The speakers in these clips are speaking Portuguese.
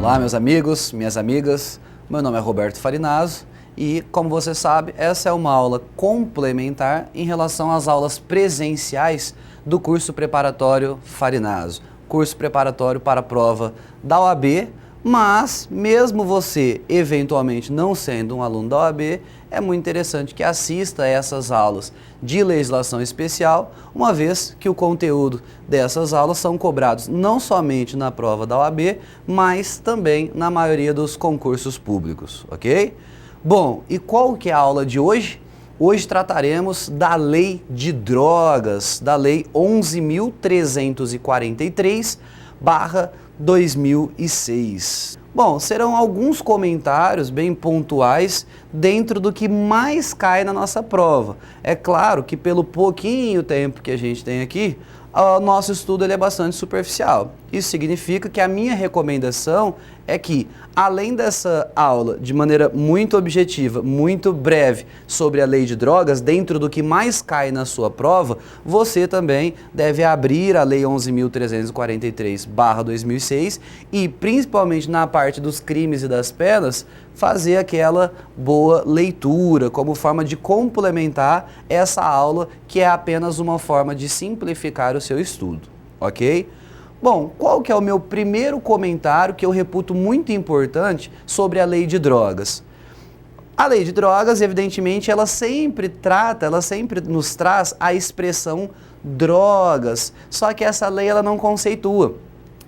Olá, meus amigos, minhas amigas, meu nome é Roberto Farinazzo e, como você sabe, essa é uma aula complementar em relação às aulas presenciais do curso preparatório Farinazzo, curso preparatório para a prova da OAB, mas mesmo você eventualmente não sendo um aluno da OAB, é muito interessante que assista a essas aulas de legislação especial, uma vez que o conteúdo dessas aulas são cobrados não somente na prova da OAB, mas também na maioria dos concursos públicos, ok? Bom, e qual que é a aula de hoje? Hoje trataremos da Lei de Drogas, da Lei 11.343/2006. Bom, serão alguns comentários bem pontuais dentro do que mais cai na nossa prova. É claro que pelo pouquinho tempo que a gente tem aqui, o nosso estudo ele é bastante superficial. Isso significa que a minha recomendação é que, além dessa aula de maneira muito objetiva, muito breve sobre a lei de drogas, dentro do que mais cai na sua prova, você também deve abrir a lei 11.343/2006 e, principalmente na parte dos crimes e das penas, fazer aquela boa leitura como forma de complementar essa aula, que é apenas uma forma de simplificar o seu estudo, ok? Bom, qual que é o meu primeiro comentário que eu reputo muito importante sobre a lei de drogas? A lei de drogas, evidentemente, ela sempre nos traz a expressão drogas, só que essa lei ela não conceitua.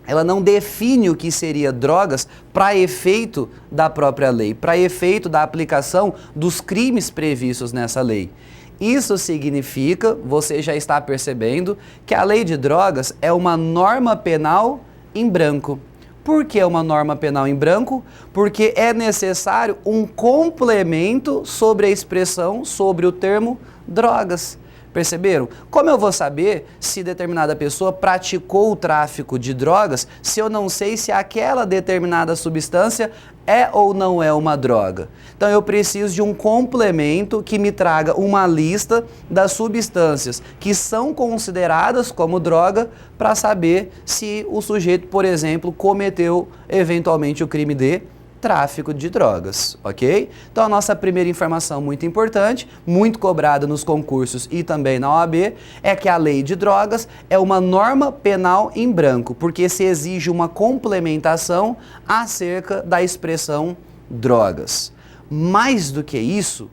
Ela não define o que seria drogas para efeito da própria lei, para efeito da aplicação dos crimes previstos nessa lei. Isso significa, você já está percebendo, que a lei de drogas é uma norma penal em branco. Por que uma norma penal em branco? Porque é necessário um complemento sobre a expressão, sobre o termo drogas. Perceberam? Como eu vou saber se determinada pessoa praticou o tráfico de drogas se eu não sei se aquela determinada substância é ou não é uma droga? Então eu preciso de um complemento que me traga uma lista das substâncias que são consideradas como droga para saber se o sujeito, por exemplo, cometeu eventualmente o crime de tráfico de drogas, ok? Então a nossa primeira informação muito importante, muito cobrada nos concursos e também na OAB, é que a lei de drogas é uma norma penal em branco, porque se exige uma complementação acerca da expressão drogas. Mais do que isso,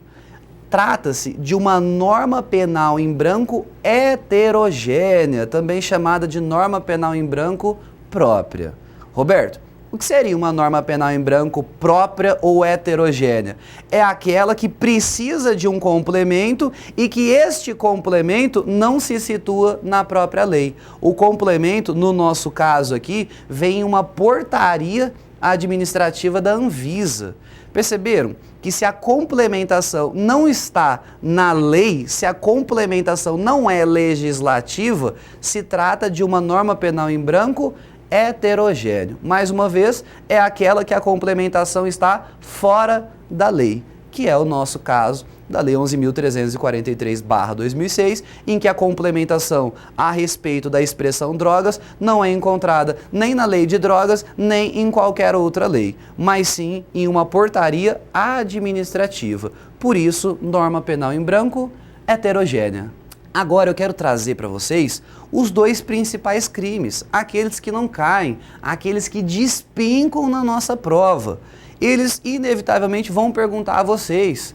trata-se de uma norma penal em branco heterogênea, também chamada de norma penal em branco própria. Roberto, o que seria uma norma penal em branco própria ou heterogênea? É aquela que precisa de um complemento e que este complemento não se situa na própria lei. O complemento, no nosso caso aqui, vem em uma portaria administrativa da Anvisa. Perceberam que se a complementação não está na lei, se a complementação não é legislativa, se trata de uma norma penal em branco heterogêneo. Mais uma vez, é aquela que a complementação está fora da lei, que é o nosso caso da Lei 11.343/2006, em que a complementação a respeito da expressão drogas não é encontrada nem na lei de drogas, nem em qualquer outra lei, mas sim em uma portaria administrativa. Por isso, norma penal em branco heterogênea. Agora eu quero trazer para vocês os dois principais crimes, aqueles que não caem, aqueles que despencam na nossa prova. Eles inevitavelmente vão perguntar a vocês,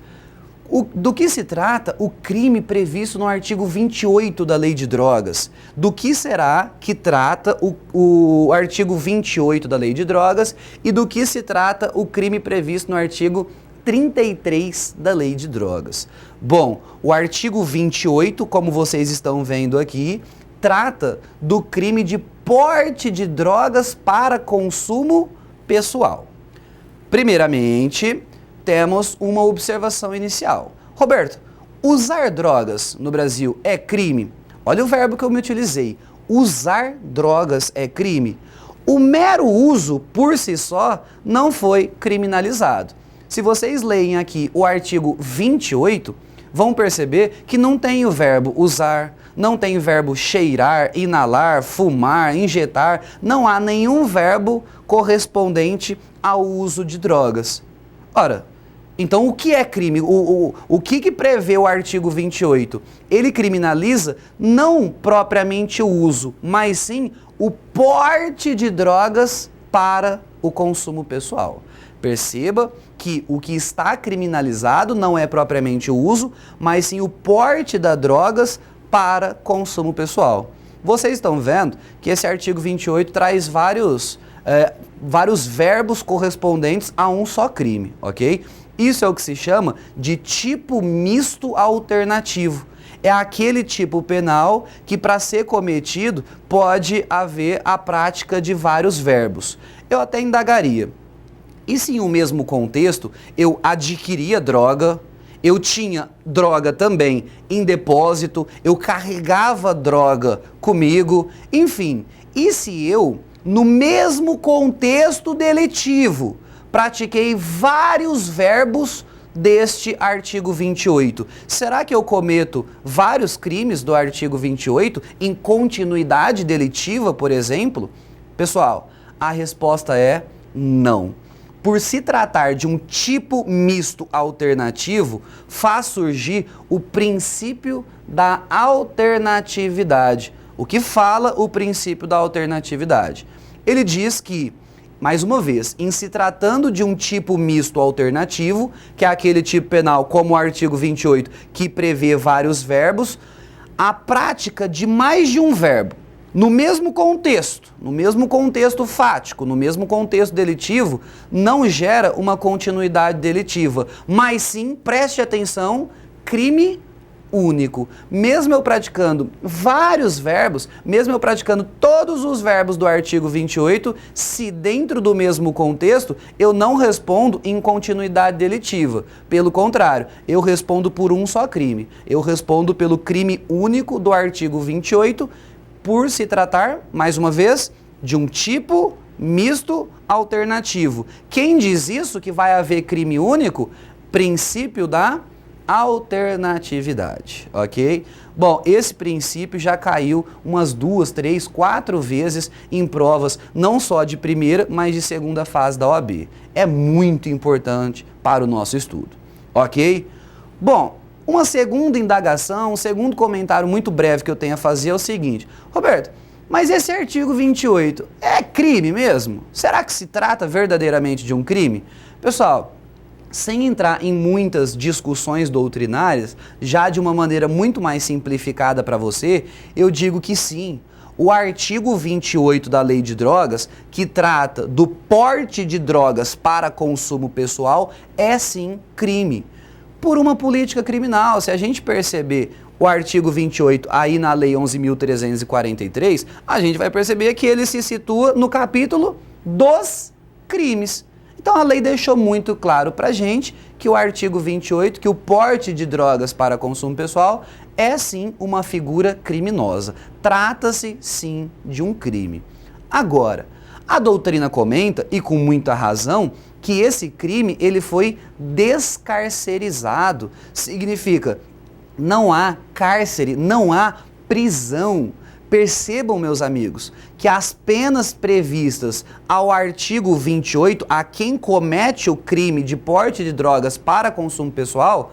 do que se trata o crime previsto no artigo 28 da Lei de Drogas? Do que será que trata o artigo 28 da Lei de Drogas e do que se trata o crime previsto no artigo 33 da Lei de Drogas? Bom, o artigo 28, como vocês estão vendo aqui, trata do crime de porte de drogas para consumo pessoal. Primeiramente, temos uma observação inicial. Roberto, usar drogas no Brasil é crime? Olha o verbo que eu me utilizei. Usar drogas é crime? O mero uso, por si só, não foi criminalizado. Se vocês leem aqui o artigo 28, vão perceber que não tem o verbo usar, não tem o verbo cheirar, inalar, fumar, injetar, não há nenhum verbo correspondente ao uso de drogas. Ora, então o que é crime? O que prevê o artigo 28? Ele criminaliza não propriamente o uso, mas sim o porte de drogas para o consumo pessoal. Perceba que o que está criminalizado não é propriamente o uso, mas sim o porte das drogas para consumo pessoal. Vocês estão vendo que esse artigo 28 traz vários verbos correspondentes a um só crime, ok? Isso é o que se chama de tipo misto alternativo. É aquele tipo penal que, para ser cometido, pode haver a prática de vários verbos. Eu até indagaria. E se em um mesmo contexto eu adquiria droga, eu tinha droga também em depósito, eu carregava droga comigo, enfim. E se eu, no mesmo contexto delitivo, pratiquei vários verbos deste artigo 28. Será que eu cometo vários crimes do artigo 28 em continuidade delitiva, por exemplo? Pessoal, a resposta é não. Por se tratar de um tipo misto alternativo, faz surgir o princípio da alternatividade. O que fala o princípio da alternatividade? Ele diz que, mais uma vez, em se tratando de um tipo misto alternativo, que é aquele tipo penal como o artigo 28, que prevê vários verbos, a prática de mais de um verbo, no mesmo contexto fático, no mesmo contexto delitivo, não gera uma continuidade delitiva, mas sim, preste atenção, crime único. Mesmo eu praticando vários verbos, mesmo eu praticando todos os verbos do artigo 28, se dentro do mesmo contexto, eu não respondo em continuidade delitiva. Pelo contrário, eu respondo por um só crime. Eu respondo pelo crime único do artigo 28, por se tratar, mais uma vez, de um tipo misto alternativo. Quem diz isso, que vai haver crime único? Princípio da alternatividade, ok? Bom, esse princípio já caiu umas 2, 3, 4 vezes em provas, não só de primeira, mas de segunda fase da OAB. É muito importante para o nosso estudo, ok? Bom, uma segunda indagação, um segundo comentário muito breve que eu tenho a fazer é o seguinte: Roberto, mas esse artigo 28 é crime mesmo? Será que se trata verdadeiramente de um crime? Pessoal, sem entrar em muitas discussões doutrinárias, já de uma maneira muito mais simplificada para você, eu digo que sim. O artigo 28 da Lei de Drogas, que trata do porte de drogas para consumo pessoal, é sim crime. Por uma política criminal. Se a gente perceber o artigo 28 aí na Lei 11.343, a gente vai perceber que ele se situa no capítulo dos crimes. Então a lei deixou muito claro para a gente que o artigo 28, que o porte de drogas para consumo pessoal é sim uma figura criminosa. Trata-se sim de um crime. Agora, a doutrina comenta, e com muita razão, que esse crime ele foi descarcerizado. Significa, não há cárcere, não há prisão. Percebam, meus amigos, que as penas previstas ao artigo 28, a quem comete o crime de porte de drogas para consumo pessoal,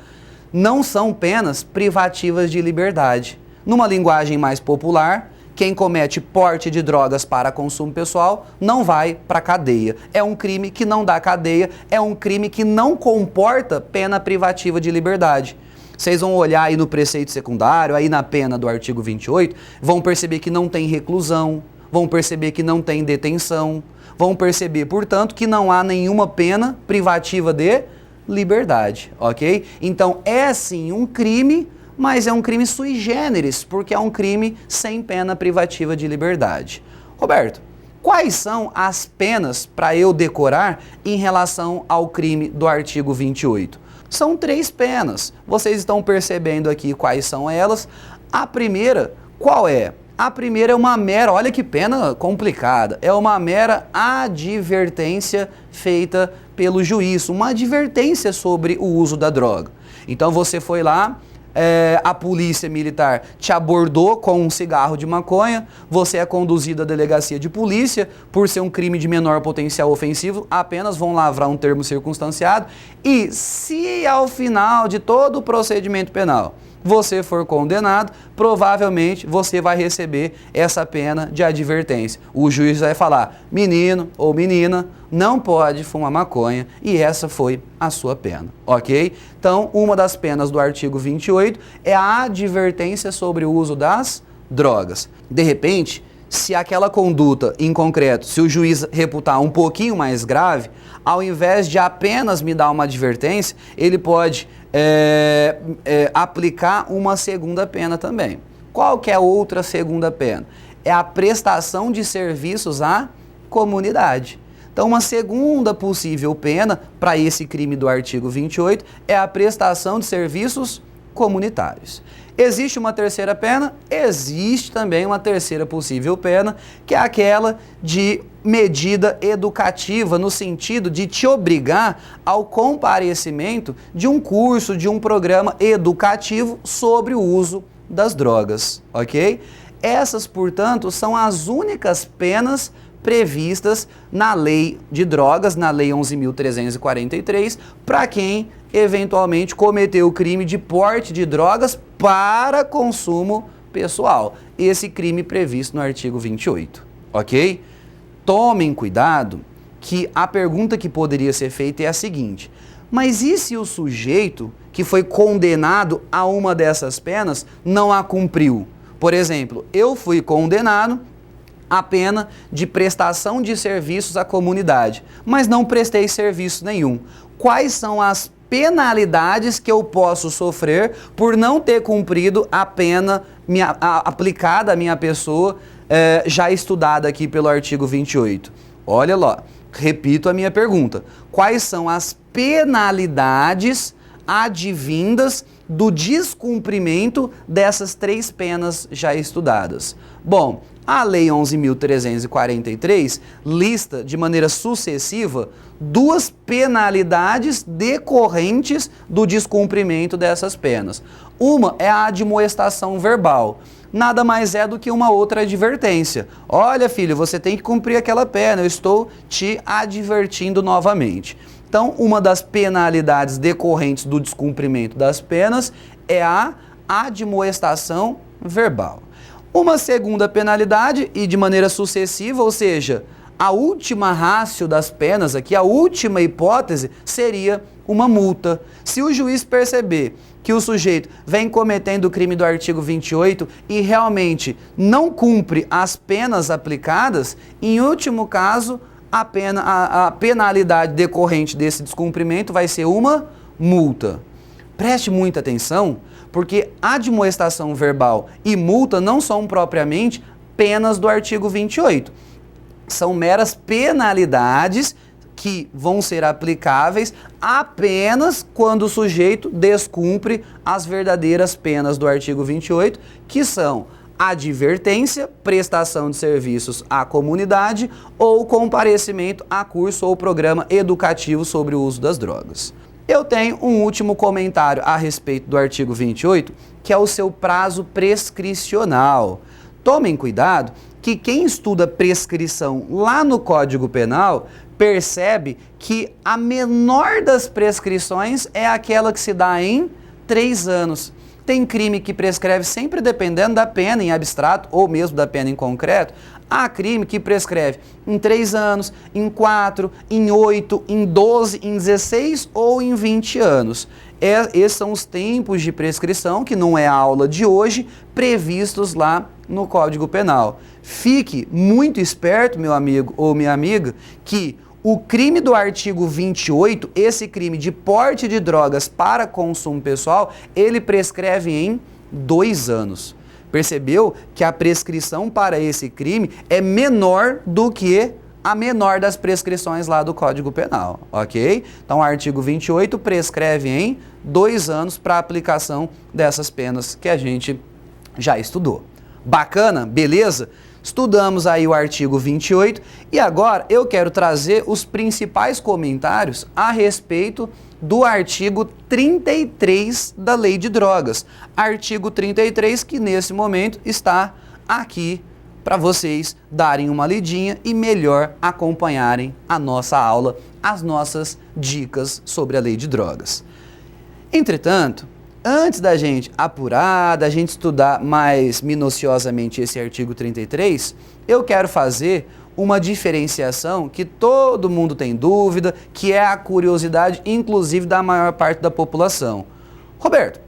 não são penas privativas de liberdade. Numa linguagem mais popular, quem comete porte de drogas para consumo pessoal não vai para a cadeia. É um crime que não dá cadeia, é um crime que não comporta pena privativa de liberdade. Vocês vão olhar aí no preceito secundário, aí na pena do artigo 28, vão perceber que não tem reclusão, vão perceber que não tem detenção, vão perceber, portanto, que não há nenhuma pena privativa de liberdade, ok? Então, é sim um crime, mas é um crime sui generis, porque é um crime sem pena privativa de liberdade. Roberto, quais são as penas para eu decorar em relação ao crime do artigo 28? São 3 penas. Vocês estão percebendo aqui quais são elas. A primeira, qual é? A primeira é uma mera, olha que pena complicada, é uma mera advertência feita pelo juiz, uma advertência sobre o uso da droga. Então você foi lá, a polícia militar te abordou com um cigarro de maconha, você é conduzido à delegacia de polícia, por ser um crime de menor potencial ofensivo, apenas vão lavrar um termo circunstanciado, e se ao final de todo o procedimento penal você for condenado, provavelmente você vai receber essa pena de advertência. O juiz vai falar, menino ou menina, não pode fumar maconha, e essa foi a sua pena, ok? Então, uma das penas do artigo 28 é a advertência sobre o uso das drogas. De repente, se aquela conduta em concreto, se o juiz reputar um pouquinho mais grave, ao invés de apenas me dar uma advertência, ele pode aplicar uma segunda pena também. Qual que é a outra segunda pena? É a prestação de serviços à comunidade. Então, uma segunda possível pena para esse crime do artigo 28 é a prestação de serviços comunitários. Existe uma terceira pena? Existe também uma terceira possível pena, que é aquela de medida educativa, no sentido de te obrigar ao comparecimento de um curso, de um programa educativo sobre o uso das drogas, ok? Essas, portanto, são as únicas penas previstas na lei de drogas, na lei 11.343, para quem eventualmente cometeu o crime de porte de drogas para consumo pessoal. Esse crime previsto no artigo 28, ok? Tomem cuidado que a pergunta que poderia ser feita é a seguinte: mas e se o sujeito que foi condenado a uma dessas penas não a cumpriu? Por exemplo, eu fui condenado a pena de prestação de serviços à comunidade, mas não prestei serviço nenhum. Quais são as penalidades que eu posso sofrer por não ter cumprido a pena aplicada à minha pessoa, já estudada aqui pelo artigo 28? Olha lá, repito a minha pergunta. Quais são as penalidades advindas do descumprimento dessas três penas já estudadas? Bom, a Lei 11.343 lista de maneira sucessiva duas penalidades decorrentes do descumprimento dessas penas. Uma é a admoestação verbal. Nada mais é do que uma outra advertência. Olha, filho, você tem que cumprir aquela pena, eu estou te advertindo novamente. Então, uma das penalidades decorrentes do descumprimento das penas é a admoestação verbal. Uma segunda penalidade, e de maneira sucessiva, ou seja, a última ratio das penas aqui, a última hipótese, seria uma multa. Se o juiz perceber que o sujeito vem cometendo o crime do artigo 28 e realmente não cumpre as penas aplicadas, em último caso, a penalidade decorrente desse descumprimento vai ser uma multa. Preste muita atenção, porque admoestação verbal e multa não são propriamente penas do artigo 28. São meras penalidades que vão ser aplicáveis apenas quando o sujeito descumpre as verdadeiras penas do artigo 28, que são advertência, prestação de serviços à comunidade ou comparecimento a curso ou programa educativo sobre o uso das drogas. Eu tenho um último comentário a respeito do artigo 28, que é o seu prazo prescricional. Tomem cuidado que quem estuda prescrição lá no Código Penal percebe que a menor das prescrições é aquela que se dá em 3 anos. Tem crime que prescreve sempre dependendo da pena em abstrato ou mesmo da pena em concreto. Há crime que prescreve em 3 anos, em 4, em 8, em 12, em 16 ou em 20 anos. Esses são os tempos de prescrição, que não é a aula de hoje, previstos lá no Código Penal. Fique muito esperto, meu amigo ou minha amiga, que o crime do artigo 28, esse crime de porte de drogas para consumo pessoal, ele prescreve em 2 anos. Percebeu que a prescrição para esse crime é menor do que a menor das prescrições lá do Código Penal, ok? Então, o artigo 28 prescreve em 2 anos para a aplicação dessas penas que a gente já estudou. Bacana? Beleza? Estudamos aí o artigo 28 e agora eu quero trazer os principais comentários a respeito do artigo 33 da Lei de Drogas. Artigo 33 que nesse momento está aqui para vocês darem uma lidinha e melhor acompanharem a nossa aula, as nossas dicas sobre a Lei de Drogas. Entretanto, antes da gente apurar, da gente estudar mais minuciosamente esse artigo 33, eu quero fazer uma diferenciação que todo mundo tem dúvida, que é a curiosidade, inclusive, da maior parte da população. Roberto,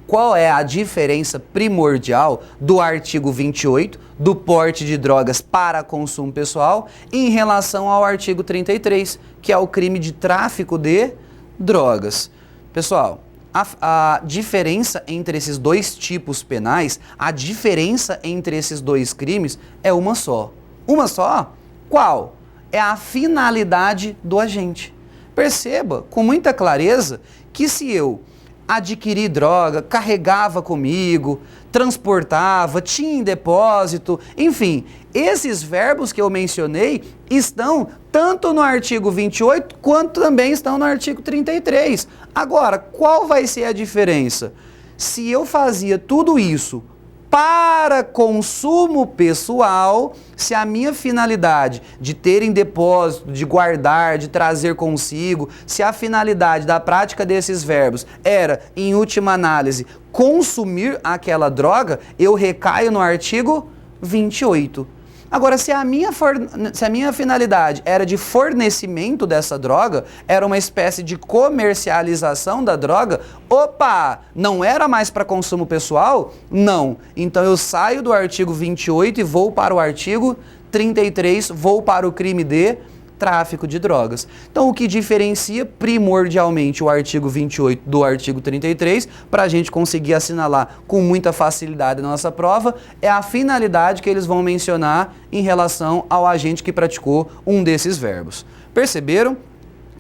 qual é a diferença primordial do artigo 28, do porte de drogas para consumo pessoal, em relação ao artigo 33, que é o crime de tráfico de drogas? Pessoal, a diferença entre esses dois tipos penais, a diferença entre esses dois crimes é uma só. Uma só? Qual? É a finalidade do agente. Perceba com muita clareza que se eu adquirir droga, carregava comigo, transportava, tinha em depósito, enfim, esses verbos que eu mencionei estão tanto no artigo 28 quanto também estão no artigo 33. Agora, qual vai ser a diferença? Se eu fazia tudo isso para consumo pessoal, se a minha finalidade de ter em depósito, de guardar, de trazer consigo, se a finalidade da prática desses verbos era, em última análise, consumir aquela droga, eu recaio no artigo 28. Agora, se a minha finalidade era de fornecimento dessa droga, era uma espécie de comercialização da droga, opa, não era mais para consumo pessoal? Não. Então eu saio do artigo 28 e vou para o artigo 33, vou para o crime de tráfico de drogas. Então, o que diferencia primordialmente o artigo 28 do artigo 33, para a gente conseguir assinalar com muita facilidade na nossa prova, é a finalidade que eles vão mencionar em relação ao agente que praticou um desses verbos. Perceberam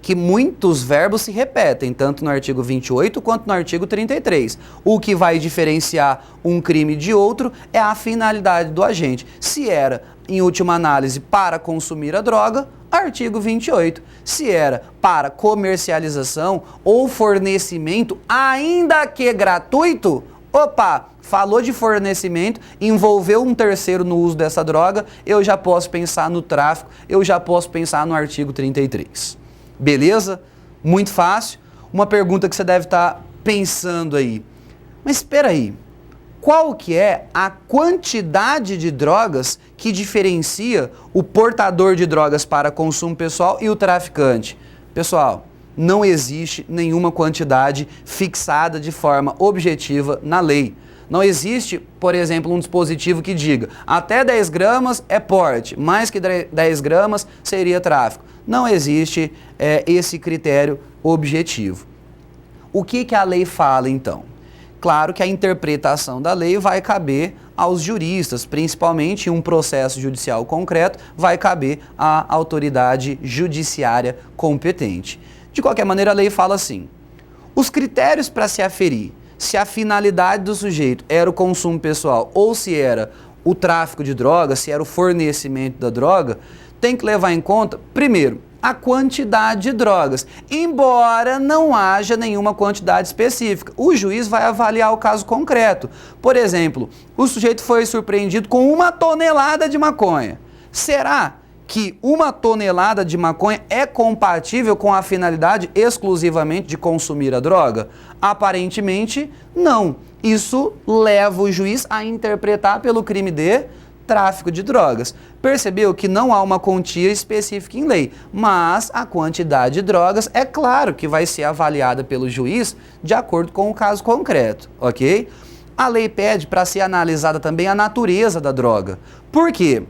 que muitos verbos se repetem, tanto no artigo 28 quanto no artigo 33. O que vai diferenciar um crime de outro é a finalidade do agente. Se era, em última análise, para consumir a droga, artigo 28. Se era para comercialização ou fornecimento, ainda que gratuito, opa, falou de fornecimento, envolveu um terceiro no uso dessa droga, eu já posso pensar no tráfico, eu já posso pensar no artigo 33. Beleza? Muito fácil. Uma pergunta que você deve estar pensando aí. Mas espera aí, qual que é a quantidade de drogas que diferencia o portador de drogas para consumo pessoal e o traficante? Pessoal, não existe nenhuma quantidade fixada de forma objetiva na lei. Não existe, por exemplo, um dispositivo que diga até 10 gramas é porte, mais que 10 gramas seria tráfico. Não existe esse critério objetivo. O que a lei fala então? Claro que a interpretação da lei vai caber aos juristas, principalmente em um processo judicial concreto, vai caber à autoridade judiciária competente. De qualquer maneira, a lei fala assim: os critérios para se aferir se a finalidade do sujeito era o consumo pessoal ou se era o tráfico de drogas, se era o fornecimento da droga, tem que levar em conta, primeiro, a quantidade de drogas, embora não haja nenhuma quantidade específica. O juiz vai avaliar o caso concreto. Por exemplo, o sujeito foi surpreendido com 1 tonelada de maconha. Será que 1 tonelada de maconha é compatível com a finalidade exclusivamente de consumir a droga? Aparentemente, não. Isso leva o juiz a interpretar pelo crime de tráfico de drogas. Percebeu que não há uma quantia específica em lei, mas a quantidade de drogas é claro que vai ser avaliada pelo juiz de acordo com o caso concreto, ok? A lei pede para ser analisada também a natureza da droga. Por quê?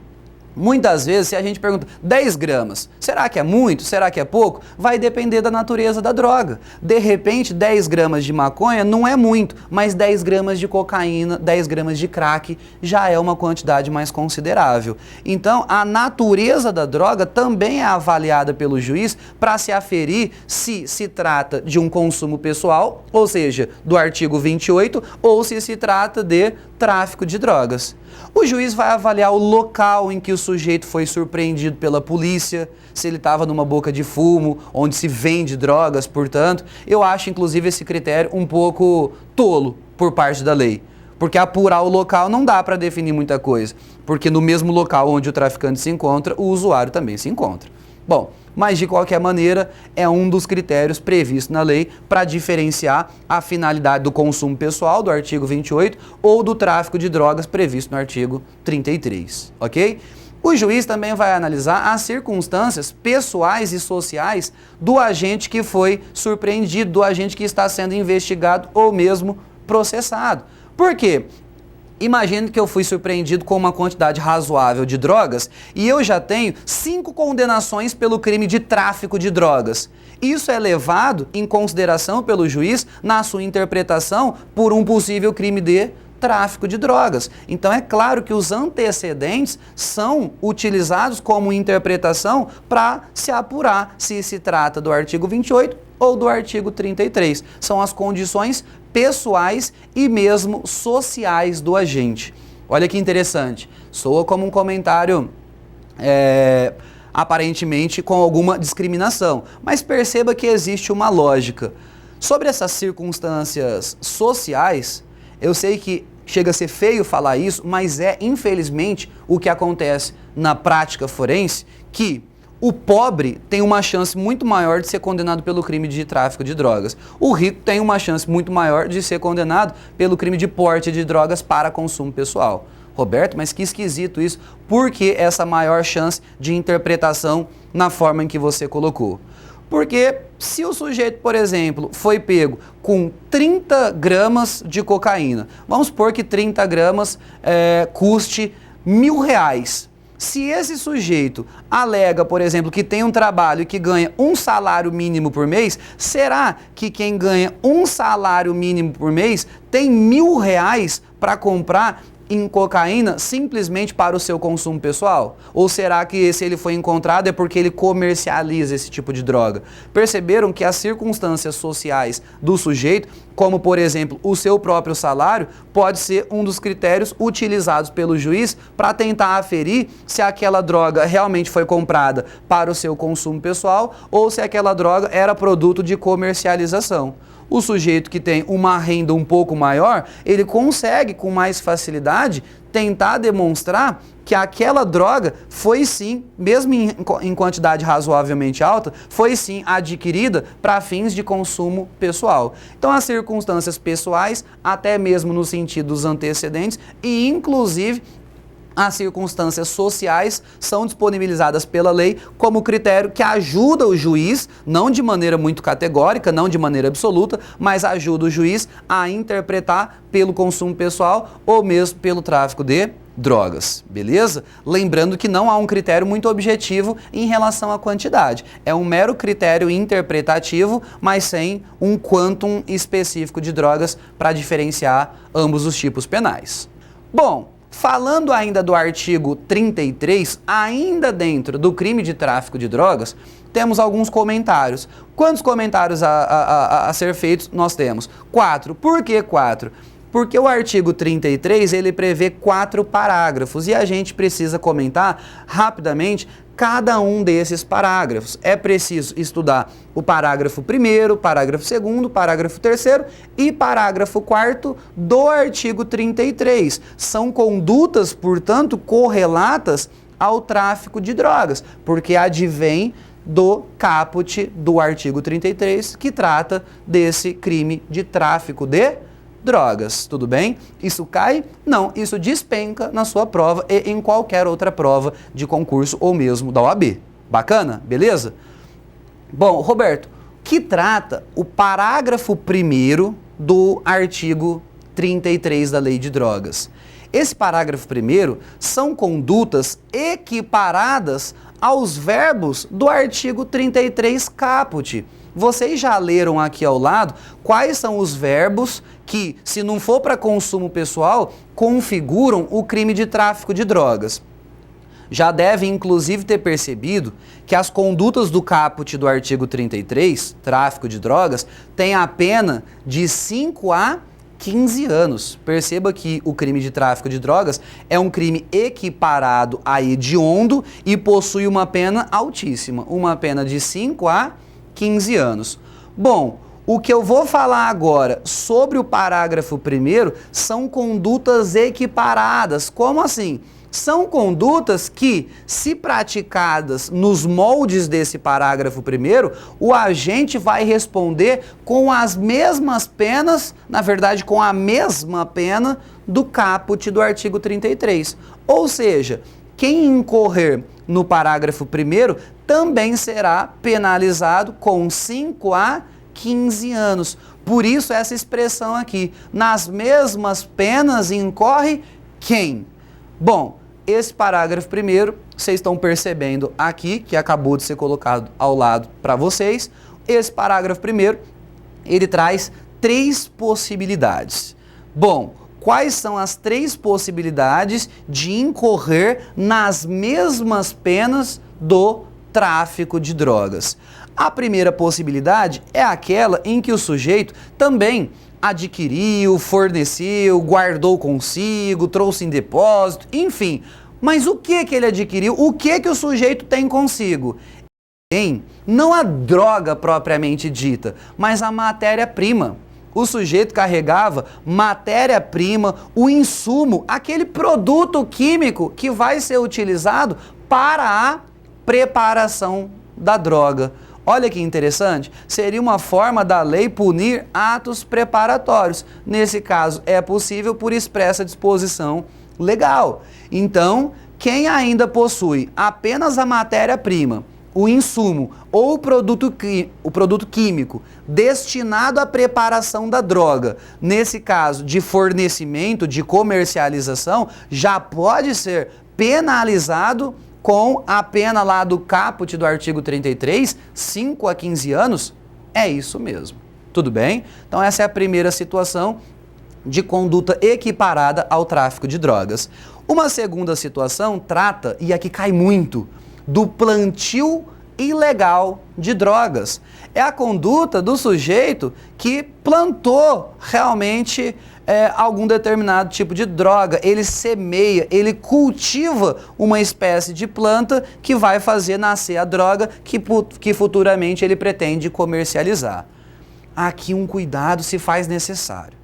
Muitas vezes, se a gente pergunta 10 gramas, será que é muito? Será que é pouco? Vai depender da natureza da droga. De repente, 10 gramas de maconha não é muito, mas 10 gramas de cocaína, 10 gramas de crack já é uma quantidade mais considerável. Então, a natureza da droga também é avaliada pelo juiz para se aferir se se trata de um consumo pessoal, ou seja, do artigo 28, ou se se trata de tráfico de drogas. O juiz vai avaliar o local em que o sujeito foi surpreendido pela polícia, se ele estava numa boca de fumo, onde se vende drogas, portanto. Eu acho, inclusive, esse critério um pouco tolo por parte da lei. Porque apurar o local não dá para definir muita coisa. Porque no mesmo local onde o traficante se encontra, o usuário também se encontra. Bom, mas de qualquer maneira é um dos critérios previstos na lei para diferenciar a finalidade do consumo pessoal do artigo 28 ou do tráfico de drogas previsto no artigo 33, ok? O juiz também vai analisar as circunstâncias pessoais e sociais do agente que foi surpreendido, do agente que está sendo investigado ou mesmo processado. Por quê? Imagine que eu fui surpreendido com uma quantidade razoável de drogas e eu já tenho 5 condenações pelo crime de tráfico de drogas. Isso é levado em consideração pelo juiz na sua interpretação por um possível crime de tráfico de drogas. Então é claro que os antecedentes são utilizados como interpretação para se apurar se se trata do artigo 28 ou do artigo 33. São as condições pessoais e mesmo sociais do agente. Olha que interessante. Soa como um comentário aparentemente com alguma discriminação, mas perceba que existe uma lógica. Sobre essas circunstâncias sociais, eu sei que chega a ser feio falar isso, mas é infelizmente o que acontece na prática forense, que o pobre tem uma chance muito maior de ser condenado pelo crime de tráfico de drogas. O rico tem uma chance muito maior de ser condenado pelo crime de porte de drogas para consumo pessoal. Roberto, mas que esquisito isso. Por que essa maior chance de interpretação na forma em que você colocou? Porque se o sujeito, por exemplo, foi pego com 30 gramas de cocaína, vamos supor que 30 gramas custe R$1.000. Se esse sujeito alega, por exemplo, que tem um trabalho e que ganha um salário mínimo por mês, será que quem ganha um salário mínimo por mês tem R$1.000 para comprar em cocaína simplesmente para o seu consumo pessoal? Ou será que se ele foi encontrado é porque ele comercializa esse tipo de droga? Perceberam que as circunstâncias sociais do sujeito, como por exemplo o seu próprio salário, pode ser um dos critérios utilizados pelo juiz para tentar aferir se aquela droga realmente foi comprada para o seu consumo pessoal ou se aquela droga era produto de comercialização. O sujeito que tem uma renda um pouco maior, ele consegue com mais facilidade tentar demonstrar que aquela droga foi sim, mesmo em quantidade razoavelmente alta, foi sim adquirida para fins de consumo pessoal. Então as circunstâncias pessoais, até mesmo no sentido dos antecedentes e inclusive as circunstâncias sociais são disponibilizadas pela lei como critério que ajuda o juiz, não de maneira muito categórica, não de maneira absoluta, mas ajuda o juiz a interpretar pelo consumo pessoal ou mesmo pelo tráfico de drogas, beleza? Lembrando que não há um critério muito objetivo em relação à quantidade. É um mero critério interpretativo, mas sem um quantum específico de drogas para diferenciar ambos os tipos penais. Bom, falando ainda do artigo 33, ainda dentro do crime de tráfico de drogas, temos alguns comentários. Quantos comentários a ser feitos nós temos? 4. Por que 4? Porque o artigo 33, ele prevê 4 parágrafos e a gente precisa comentar rapidamente cada um desses parágrafos. É preciso estudar o parágrafo 1º, parágrafo 2º, parágrafo 3º e parágrafo 4º do artigo 33. São condutas, portanto, correlatas ao tráfico de drogas, porque advém do caput do artigo 33, que trata desse crime de tráfico de drogas, tudo bem? Isso cai? Não, isso despenca na sua prova e em qualquer outra prova de concurso ou mesmo da OAB. Bacana? Beleza? Bom, Roberto, que trata o parágrafo 1º do artigo 33 da Lei de Drogas. Esse parágrafo 1º são condutas equiparadas aos verbos do artigo 33 caput. Vocês já leram aqui ao lado quais são os verbos que, se não for para consumo pessoal, configuram o crime de tráfico de drogas. Já devem, inclusive, ter percebido que as condutas do caput do artigo 33, tráfico de drogas, têm a pena de 5 a 15 anos. Perceba que o crime de tráfico de drogas é um crime equiparado a hediondo e possui uma pena altíssima, uma pena de 5 a 15 anos. Bom, o que eu vou falar agora sobre o parágrafo 1º são condutas equiparadas. Como assim? São condutas que, se praticadas nos moldes desse parágrafo 1º, o agente vai responder com as mesmas penas, na verdade, com a mesma pena do caput do artigo 33. Ou seja, quem incorrer no parágrafo 1º também será penalizado com 5 a 15 anos. Por isso essa expressão aqui, nas mesmas penas incorre quem? Bom, esse parágrafo 1º, vocês estão percebendo aqui, que acabou de ser colocado ao lado para vocês. Esse parágrafo 1º, ele traz 3 possibilidades. Bom, quais são as 3 possibilidades de incorrer nas mesmas penas do tráfico de drogas? A primeira possibilidade é aquela em que o sujeito também adquiriu, forneceu, guardou consigo, trouxe em depósito, enfim. Mas o que ele adquiriu? O que o sujeito tem consigo? Não a droga propriamente dita, mas a matéria-prima. O sujeito carregava matéria-prima, o insumo, aquele produto químico que vai ser utilizado para a preparação da droga. Olha que interessante, seria uma forma da lei punir atos preparatórios. Nesse caso, é possível por expressa disposição legal. Então, quem ainda possui apenas a matéria-prima, o insumo ou o produto químico destinado à preparação da droga, nesse caso de fornecimento, de comercialização, já pode ser penalizado com a pena lá do caput do artigo 33, 5 a 15 anos, é isso mesmo. Tudo bem? Então essa é a primeira situação de conduta equiparada ao tráfico de drogas. Uma segunda situação trata, e aqui cai muito, do plantio ilegal de drogas. É a conduta do sujeito que plantou realmente algum determinado tipo de droga, ele semeia, ele cultiva uma espécie de planta que vai fazer nascer a droga que futuramente ele pretende comercializar. Aqui um cuidado se faz necessário.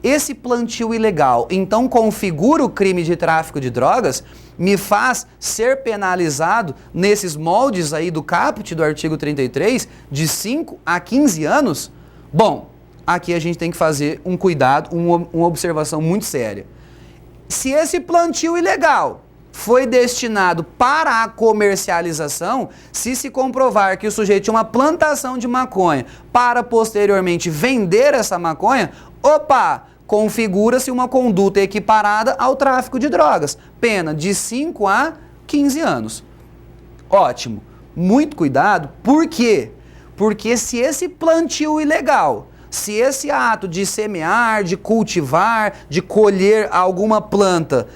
Esse plantio ilegal, então, configura o crime de tráfico de drogas, me faz ser penalizado nesses moldes aí do caput do artigo 33, de 5 a 15 anos? Bom, aqui a gente tem que fazer um cuidado, uma observação muito séria. Se esse plantio ilegal foi destinado para a comercialização, se comprovar que o sujeito tinha uma plantação de maconha para posteriormente vender essa maconha, opa, configura-se uma conduta equiparada ao tráfico de drogas. Pena de 5 a 15 anos. Ótimo. Muito cuidado. Por quê? Porque se esse plantio ilegal, se esse ato de semear, de cultivar, de colher alguma planta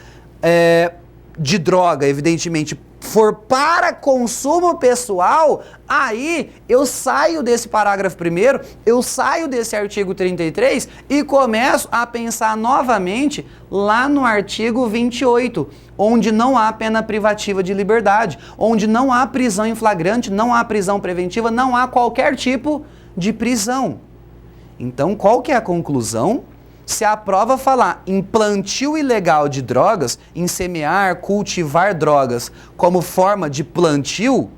de droga, evidentemente, for para consumo pessoal, aí eu saio desse parágrafo 1º, eu saio desse artigo 33 e começo a pensar novamente lá no artigo 28, onde não há pena privativa de liberdade, onde não há prisão em flagrante, não há prisão preventiva, não há qualquer tipo de prisão. Então, qual que é a conclusão? Se a prova falar em plantio ilegal de drogas, em semear, cultivar drogas como forma de plantio,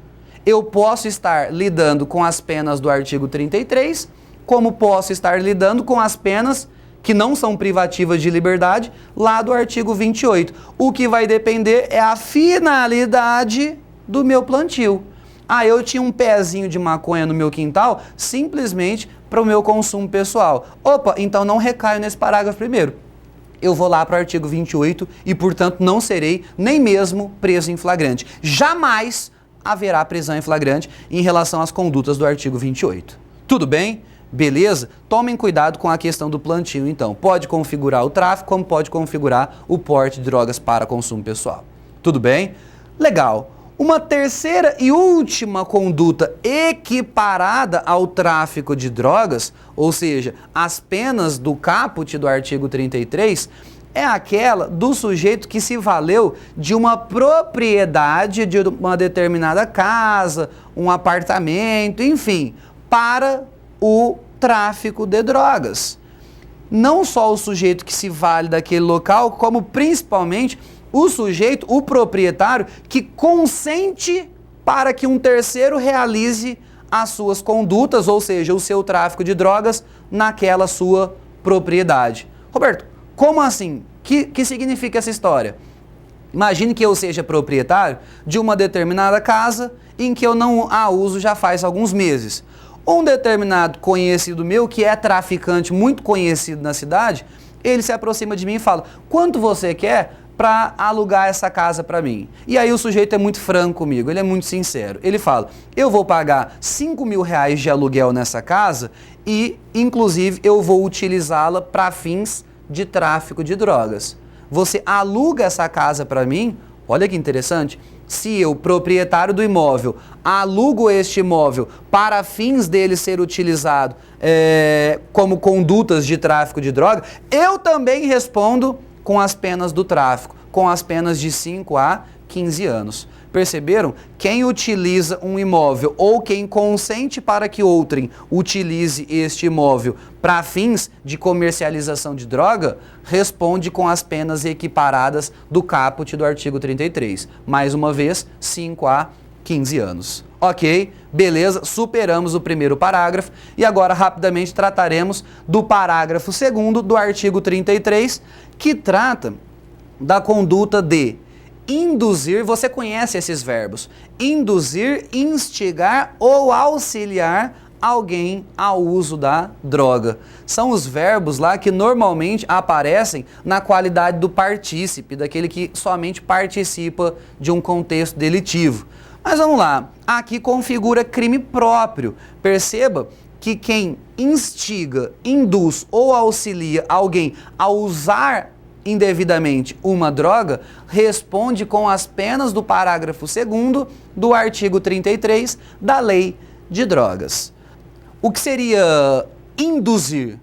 eu posso estar lidando com as penas do artigo 33, como posso estar lidando com as penas que não são privativas de liberdade lá do artigo 28. O que vai depender é a finalidade do meu plantio. Ah, eu tinha um pezinho de maconha no meu quintal, simplesmente para o meu consumo pessoal. Opa, então não recaio nesse parágrafo 1º. Eu vou lá para o artigo 28 e, portanto, não serei nem mesmo preso em flagrante. Jamais haverá prisão em flagrante em relação às condutas do artigo 28. Tudo bem? Beleza? Tomem cuidado com a questão do plantio, então. Pode configurar o tráfico, como pode configurar o porte de drogas para consumo pessoal. Tudo bem? Legal. Uma terceira e última conduta equiparada ao tráfico de drogas, ou seja, as penas do caput do artigo 33, é aquela do sujeito que se valeu de uma propriedade de uma determinada casa, um apartamento, enfim, para o tráfico de drogas. Não só o sujeito que se vale daquele local, como principalmente o sujeito, o proprietário, que consente para que um terceiro realize as suas condutas, ou seja, o seu tráfico de drogas naquela sua propriedade. Roberto, como assim? Que significa essa história? Imagine que eu seja proprietário de uma determinada casa em que eu não a uso já faz alguns meses. Um determinado conhecido meu, que é traficante muito conhecido na cidade, ele se aproxima de mim e fala: quanto você quer para alugar essa casa para mim? E aí o sujeito é muito franco comigo, ele é muito sincero. Ele fala: eu vou pagar R$ 5.000 de aluguel nessa casa e, inclusive, eu vou utilizá-la para fins de tráfico de drogas. Você aluga essa casa para mim? Olha que interessante. Se eu, proprietário do imóvel, alugo este imóvel para fins dele ser utilizado como condutas de tráfico de droga, eu também respondo com as penas do tráfico, com as penas de 5 a 15 anos. Perceberam? Quem utiliza um imóvel ou quem consente para que outrem utilize este imóvel para fins de comercialização de droga, responde com as penas equiparadas do caput do artigo 33. Mais uma vez, 5 a 15 anos. Ok, beleza, superamos o primeiro parágrafo e agora rapidamente trataremos do parágrafo 2º do artigo 33, que trata da conduta de induzir. Você conhece esses verbos: induzir, instigar ou auxiliar alguém ao uso da droga. São os verbos lá que normalmente aparecem na qualidade do partícipe, daquele que somente participa de um contexto delitivo. Mas vamos lá, aqui configura crime próprio. Perceba que quem instiga, induz ou auxilia alguém a usar indevidamente uma droga, responde com as penas do parágrafo 2º do artigo 33 da Lei de Drogas. O que seria induzir?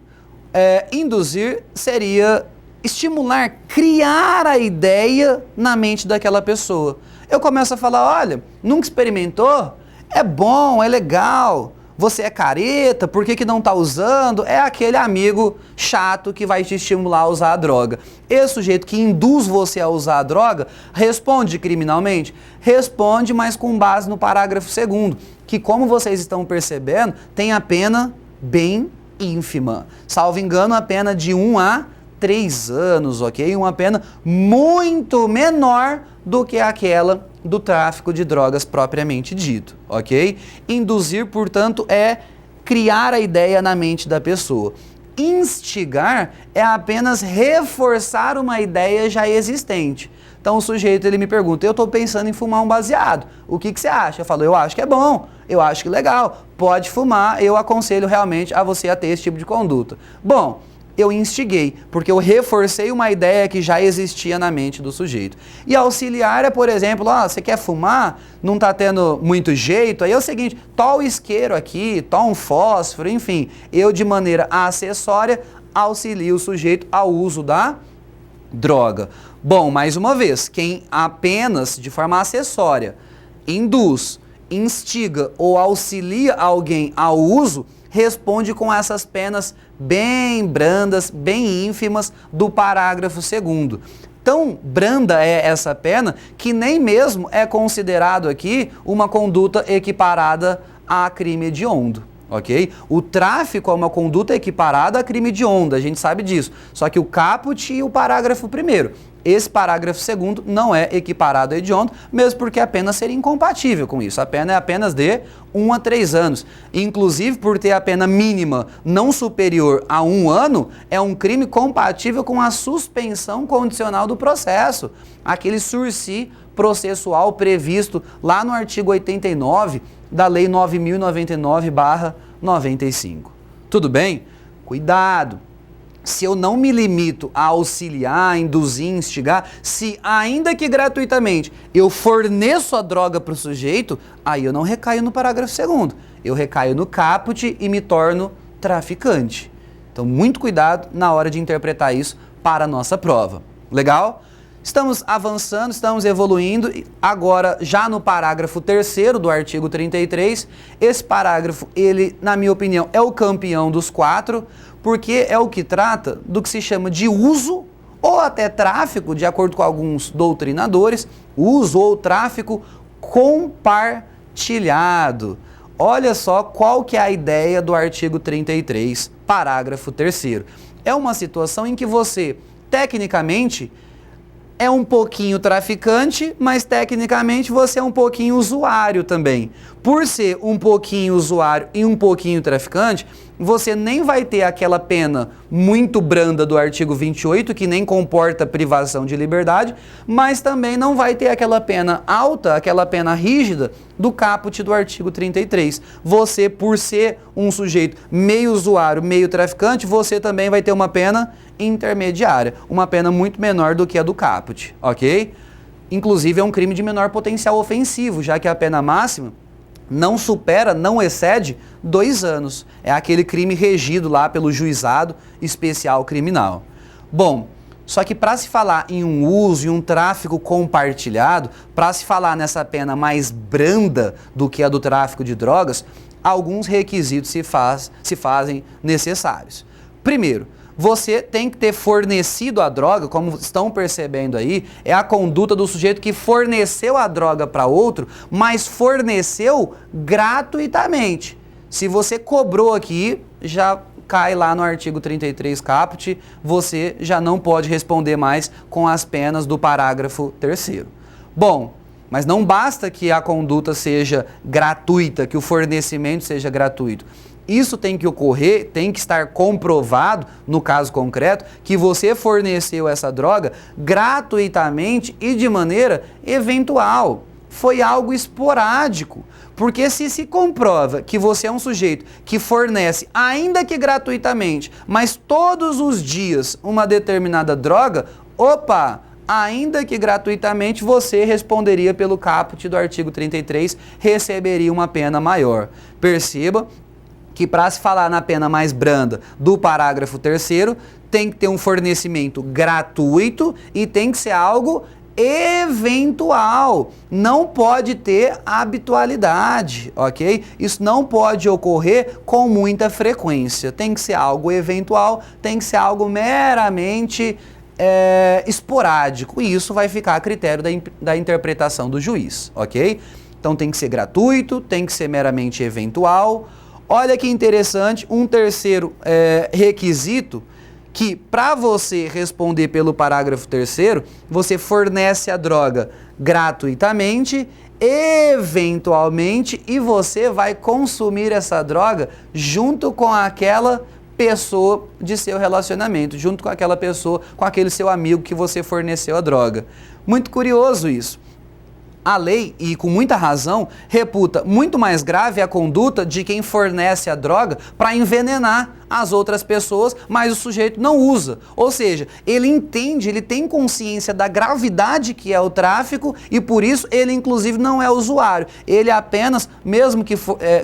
Induzir seria estimular, criar a ideia na mente daquela pessoa. Eu começo a falar: olha, nunca experimentou? É bom, é legal. Você é careta, por que não está usando? É aquele amigo chato que vai te estimular a usar a droga. Esse sujeito que induz você a usar a droga, responde criminalmente? Responde, mas com base no parágrafo 2º, que, como vocês estão percebendo, tem a pena bem ínfima. Salvo engano, a pena de 1 a 3 anos, ok? Uma pena muito menor do que aquela do tráfico de drogas propriamente dito, ok? Induzir, portanto, é criar a ideia na mente da pessoa. Instigar é apenas reforçar uma ideia já existente. Então o sujeito, ele me pergunta: eu estou pensando em fumar um baseado, o que você acha? Eu falo: eu acho que é bom, eu acho que é legal, pode fumar, eu aconselho realmente a você a ter esse tipo de conduta. Bom, eu instiguei, porque eu reforcei uma ideia que já existia na mente do sujeito. E auxiliar é, por exemplo: você quer fumar, não está tendo muito jeito, aí é o seguinte, tó o isqueiro aqui, tó um fósforo, enfim, eu de maneira acessória auxilio o sujeito ao uso da droga. Bom, mais uma vez, quem apenas de forma acessória induz, instiga ou auxilia alguém ao uso, responde com essas penas bem brandas, bem ínfimas do parágrafo 2º. Tão branda é essa pena que nem mesmo é considerado aqui uma conduta equiparada a crime hediondo, ok? O tráfico é uma conduta equiparada a crime hediondo, a gente sabe disso. Só que o caput e o parágrafo 1º. Esse parágrafo 2º não é equiparado a hediondo, mesmo porque a pena seria incompatível com isso. A pena é apenas de 1 a 3 anos. Inclusive, por ter a pena mínima não superior a 1 ano, é um crime compatível com a suspensão condicional do processo. Aquele sursi processual previsto lá no artigo 89 da Lei 9.099/95. Tudo bem? Cuidado! se eu não me limito a auxiliar, induzir, instigar, se ainda que gratuitamente eu forneço a droga para o sujeito, aí eu não recaio no parágrafo 2º, eu recaio no caput e me torno traficante. Então, muito cuidado na hora de interpretar isso para a nossa prova. Legal? Estamos avançando, estamos evoluindo. Agora, já no parágrafo 3º do artigo 33, esse parágrafo, ele, na minha opinião, é o campeão dos 4, porque é o que trata do que se chama de uso ou até tráfico, de acordo com alguns doutrinadores, uso ou tráfico compartilhado. Olha só qual que é a ideia do artigo 33, parágrafo 3º. É uma situação em que você, tecnicamente, é um pouquinho traficante, mas tecnicamente você é um pouquinho usuário também. Por ser um pouquinho usuário e um pouquinho traficante, você nem vai ter aquela pena muito branda do artigo 28, que nem comporta privação de liberdade, mas também não vai ter aquela pena alta, aquela pena rígida do caput do artigo 33. Você, por ser um sujeito meio usuário, meio traficante, você também vai ter uma pena intermediária, uma pena muito menor do que a do caput, ok? Inclusive é um crime de menor potencial ofensivo, já que a pena máxima não supera, não excede 2 anos. É aquele crime regido lá pelo juizado especial criminal. Bom, só que para se falar em um uso e um tráfico compartilhado, para se falar nessa pena mais branda do que a do tráfico de drogas, alguns requisitos se fazem necessários. Primeiro, você tem que ter fornecido a droga, como estão percebendo aí, é a conduta do sujeito que forneceu a droga para outro, mas forneceu gratuitamente. Se você cobrou aqui, já cai lá no artigo 33 caput, você já não pode responder mais com as penas do parágrafo 3º. Bom, mas não basta que a conduta seja gratuita, que o fornecimento seja gratuito. Isso tem que ocorrer, tem que estar comprovado, no caso concreto, que você forneceu essa droga gratuitamente e de maneira eventual. Foi algo esporádico. Porque se comprova que você é um sujeito que fornece, ainda que gratuitamente, mas todos os dias uma determinada droga, opa! Ainda que gratuitamente, você responderia pelo caput do artigo 33, receberia uma pena maior. Perceba que para se falar na pena mais branda do parágrafo 3º, tem que ter um fornecimento gratuito e tem que ser algo eventual. Não pode ter habitualidade, ok? Isso não pode ocorrer com muita frequência. Tem que ser algo eventual, tem que ser algo meramente esporádico. E isso vai ficar a critério da interpretação do juiz, ok? Então tem que ser gratuito, tem que ser meramente eventual. Olha que interessante, um terceiro requisito, que para você responder pelo parágrafo 3º, você fornece a droga gratuitamente, eventualmente, e você vai consumir essa droga junto com aquela pessoa de seu relacionamento, junto com aquela pessoa, com aquele seu amigo que você forneceu a droga. Muito curioso isso. A lei, e com muita razão, reputa muito mais grave a conduta de quem fornece a droga para envenenar as outras pessoas, mas o sujeito não usa. Ou seja, ele entende, ele tem consciência da gravidade que é o tráfico e por isso ele inclusive não é usuário. Ele apenas, mesmo que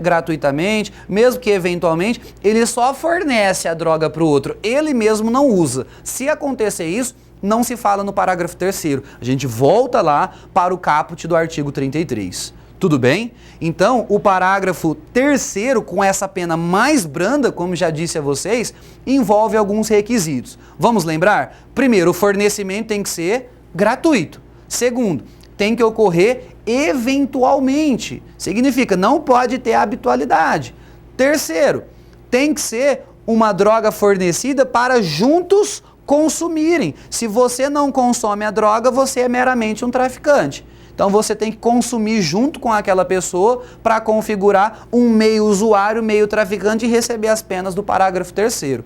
gratuitamente, mesmo que eventualmente, ele só fornece a droga para o outro. Ele mesmo não usa. Se acontecer isso, não se fala no parágrafo 3º. A gente volta lá para o caput do artigo 33. Tudo bem? Então, o parágrafo 3º, com essa pena mais branda, como já disse a vocês, envolve alguns requisitos. Vamos lembrar? Primeiro, o fornecimento tem que ser gratuito. Segundo, tem que ocorrer eventualmente. Significa, não pode ter habitualidade. Terceiro, tem que ser uma droga fornecida para juntos consumirem. Se você não consome a droga, você é meramente um traficante. Então você tem que consumir junto com aquela pessoa para configurar um meio usuário, meio traficante e receber as penas do parágrafo 3º.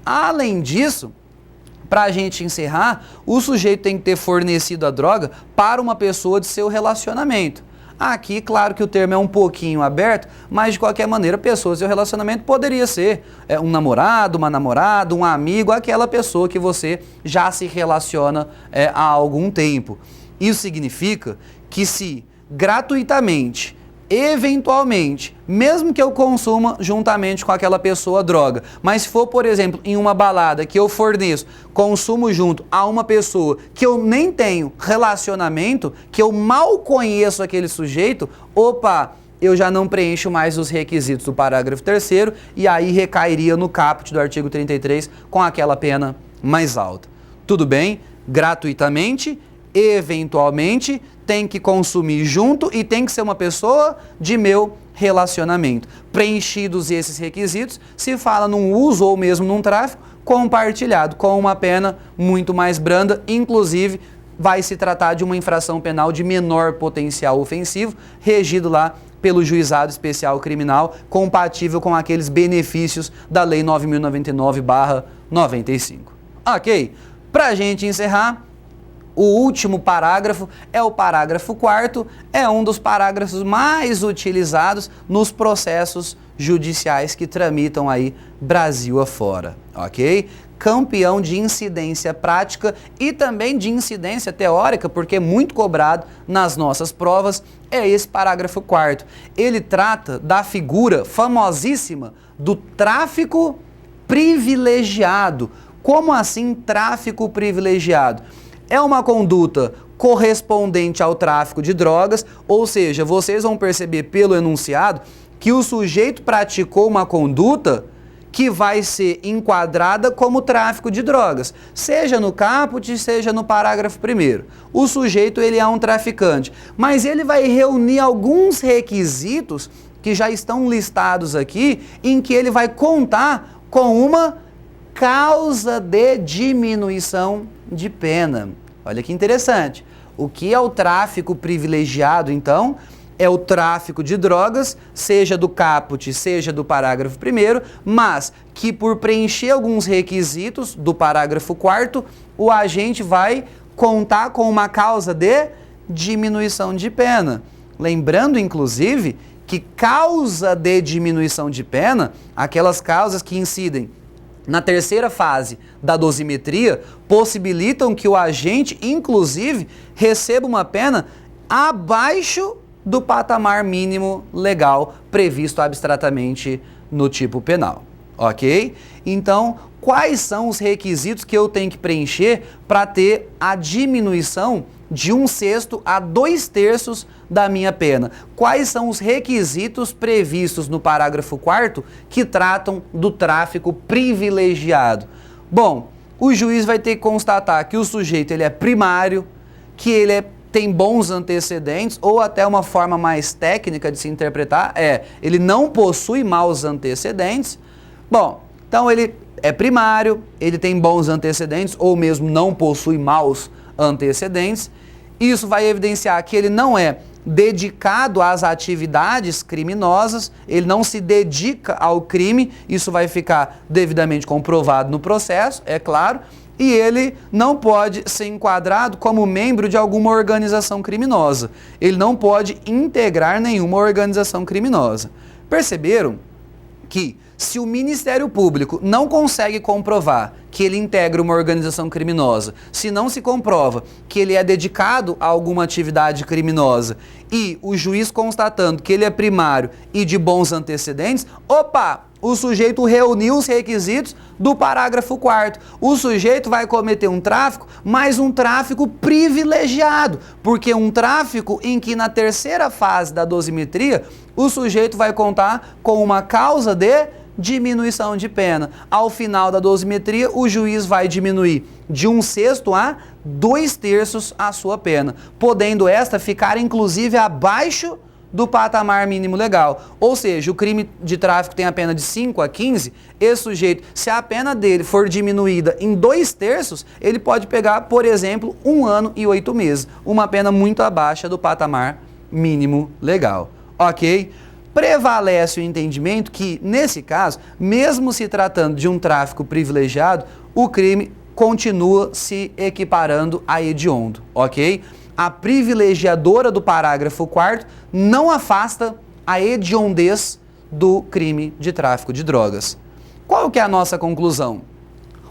Além disso, para a gente encerrar, o sujeito tem que ter fornecido a droga para uma pessoa de seu relacionamento. Aqui, claro que o termo é um pouquinho aberto, mas de qualquer maneira, pessoa, seu relacionamento poderia ser um namorado, uma namorada, um amigo, aquela pessoa que você já se relaciona há algum tempo. Isso significa que se gratuitamente, eventualmente, mesmo que eu consuma juntamente com aquela pessoa droga, mas se for, por exemplo, em uma balada que eu forneço, consumo junto a uma pessoa que eu nem tenho relacionamento, que eu mal conheço aquele sujeito, opa, eu já não preencho mais os requisitos do parágrafo 3º e aí recairia no caput do artigo 33 com aquela pena mais alta. Tudo bem? Gratuitamente, eventualmente, tem que consumir junto e tem que ser uma pessoa de meu relacionamento. Preenchidos esses requisitos, se fala num uso ou mesmo num tráfico compartilhado, com uma pena muito mais branda, inclusive vai se tratar de uma infração penal de menor potencial ofensivo, regido lá pelo Juizado Especial Criminal, compatível com aqueles benefícios da Lei 9.099/95. Ok? Pra gente encerrar, o último parágrafo é o parágrafo 4º, é um dos parágrafos mais utilizados nos processos judiciais que tramitam aí Brasil afora, ok? Campeão de incidência prática e também de incidência teórica, porque é muito cobrado nas nossas provas, é esse parágrafo 4º. Ele trata da figura famosíssima do tráfico privilegiado. Como assim tráfico privilegiado? É uma conduta correspondente ao tráfico de drogas, ou seja, vocês vão perceber pelo enunciado que o sujeito praticou uma conduta que vai ser enquadrada como tráfico de drogas, seja no caput, seja no parágrafo 1º. O sujeito ele é um traficante, mas ele vai reunir alguns requisitos que já estão listados aqui, em que ele vai contar com uma causa de diminuição de pena. Olha que interessante. O que é o tráfico privilegiado, então? É o tráfico de drogas, seja do caput, seja do parágrafo 1º, mas que por preencher alguns requisitos do parágrafo 4º, o agente vai contar com uma causa de diminuição de pena. Lembrando, inclusive, que causa de diminuição de pena, aquelas causas que incidem na terceira fase da dosimetria, possibilitam que o agente, inclusive, receba uma pena abaixo do patamar mínimo legal previsto abstratamente no tipo penal, ok? Então, quais são os requisitos que eu tenho que preencher para ter a diminuição de 1/6 a 2/3 da minha pena? Quais são os requisitos previstos no parágrafo 4º que tratam do tráfico privilegiado? Bom, o juiz vai ter que constatar que o sujeito ele é primário, que ele tem bons antecedentes, ou até uma forma mais técnica de se interpretar ele não possui maus antecedentes. Bom, então ele é primário, ele tem bons antecedentes, ou mesmo não possui maus antecedentes. Isso vai evidenciar que ele não é dedicado às atividades criminosas, ele não se dedica ao crime, isso vai ficar devidamente comprovado no processo, é claro, e ele não pode ser enquadrado como membro de alguma organização criminosa. Ele não pode integrar nenhuma organização criminosa. Perceberam que se o Ministério Público não consegue comprovar que ele integra uma organização criminosa, se não se comprova que ele é dedicado a alguma atividade criminosa e o juiz constatando que ele é primário e de bons antecedentes, o sujeito reuniu os requisitos do parágrafo 4º. O sujeito vai cometer um tráfico, mas um tráfico privilegiado, porque um tráfico em que na terceira fase da dosimetria, o sujeito vai contar com uma causa de diminuição de pena. Ao final da dosimetria, o juiz vai diminuir de 1/6 a 2/3 a sua pena, podendo esta ficar inclusive abaixo do patamar mínimo legal. Ou seja, o crime de tráfico tem a pena de 5 a 15, esse sujeito, se a pena dele for diminuída em 2/3, ele pode pegar, por exemplo, 1 ano e 8 meses, uma pena muito abaixo do patamar mínimo legal. Ok? Prevalece o entendimento que, nesse caso, mesmo se tratando de um tráfico privilegiado, o crime continua se equiparando a hediondo, ok? a privilegiadora do parágrafo 4º não afasta a hediondez do crime de tráfico de drogas. Qual que é a nossa conclusão?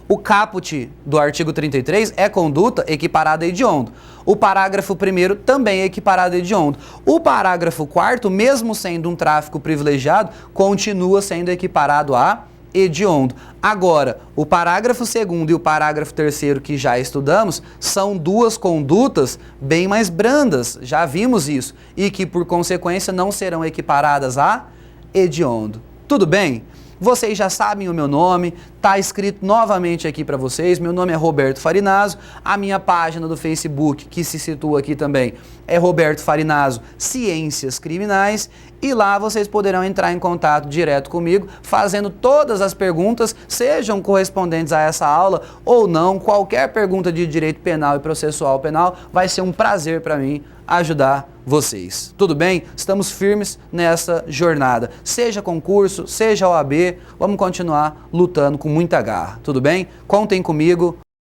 O caput do artigo 33 é conduta equiparada a hediondo. O parágrafo 1º também é equiparado a hediondo. O parágrafo 4º, mesmo sendo um tráfico privilegiado, continua sendo equiparado a hediondo. Agora, o parágrafo 2º e o parágrafo 3º que já estudamos são duas condutas bem mais brandas, já vimos isso, e que por consequência não serão equiparadas a hediondo. Tudo bem? Vocês já sabem o meu nome, está escrito novamente aqui para vocês, meu nome é Roberto Farinazzo, a minha página do Facebook, que se situa aqui também, é Roberto Farinazzo Ciências Criminais, e lá vocês poderão entrar em contato direto comigo, fazendo todas as perguntas, sejam correspondentes a essa aula ou não, qualquer pergunta de direito penal e processual penal, vai ser um prazer para mim ajudar vocês. Tudo bem? Estamos firmes nessa jornada. Seja concurso, seja OAB, vamos continuar lutando com muita garra. Tudo bem? Contem comigo.